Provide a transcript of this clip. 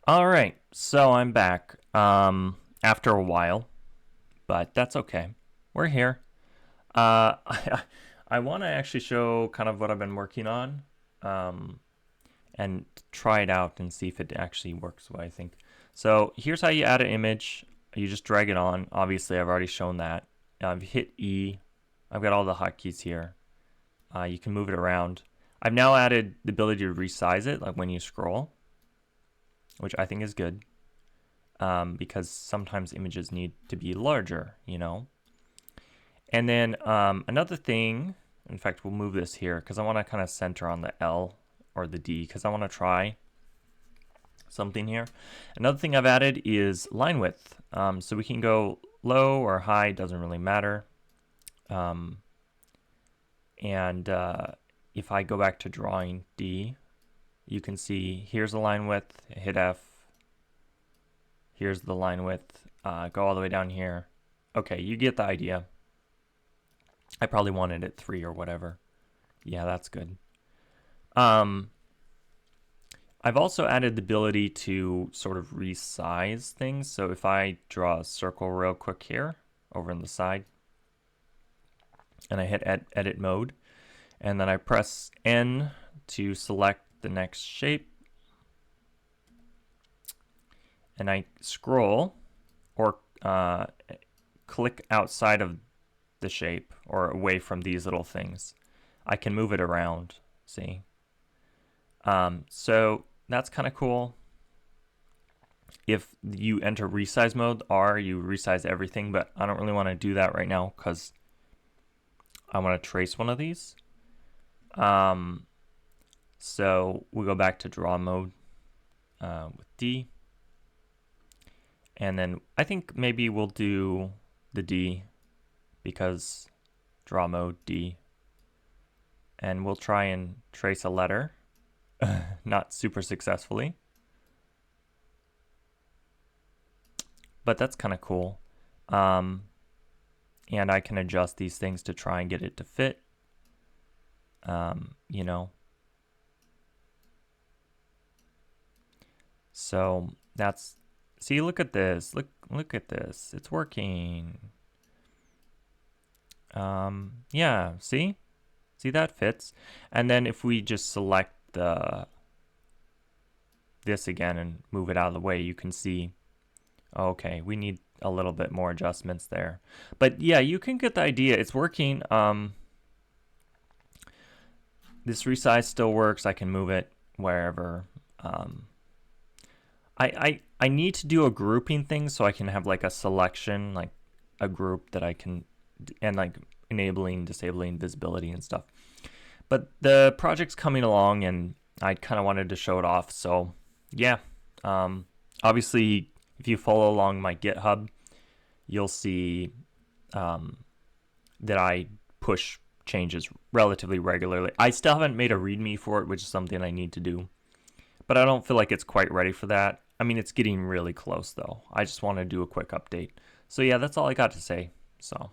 All right, so I'm back after a while, but that's okay. We're here. I want to actually show kind of what I've been working on um, and try it out and see if it actually works the way I think. So here's how you add an image. You just drag it on. Obviously, I've already shown that. I've hit E. I've got all the hotkeys here. You can move it around. I've now added the ability to resize it, like when you scroll, which I think is good. Because sometimes images need to be larger, you know. And then another thing, in fact, we'll move this here because I want to kind of center on the L or the D because I want to try something here. Another thing I've added is line width. So we can go low or high, doesn't really matter. And if I go back to drawing D, you can see here's the line width, hit F. Here's the line width, go all the way down here. Okay, you get the idea. I probably wanted it 3 or whatever. Yeah, that's good. I've also added the ability to sort of resize things. So if I draw a circle real quick here over on the side, and I hit edit mode, and then I press N to select the next shape, and I scroll or click outside of the shape or away from these little things, I can move it around, see? So that's kind of cool. If you enter resize mode, R, you resize everything, but I don't really want to do that right now because I want to trace one of these. So we go back to draw mode with D. And then I think maybe we'll do the D because draw mode D. And we'll try and trace a letter, not super successfully. But that's kind of cool. And I can adjust these things to try and get it to fit, you know. So that's, see, look at this. Look at this. It's working. Yeah, see? See, that fits. And then if we just select this again and move it out of the way, you can see, okay, we need a little bit more adjustments there. But yeah, you can get the idea. It's working. This resize still works. I can move it wherever. I need to do a grouping thing so I can have like a selection, like a group that I can, and like enabling, disabling visibility and stuff. But the project's coming along and I kind of wanted to show it off. So yeah, obviously if you follow along my GitHub, you'll see that I push changes relatively regularly. I still haven't made a README for it, which is something I need to do. But I don't feel like it's quite ready for that. I mean, it's getting really close though. I just want to do a quick update. So yeah, that's all I got to say. So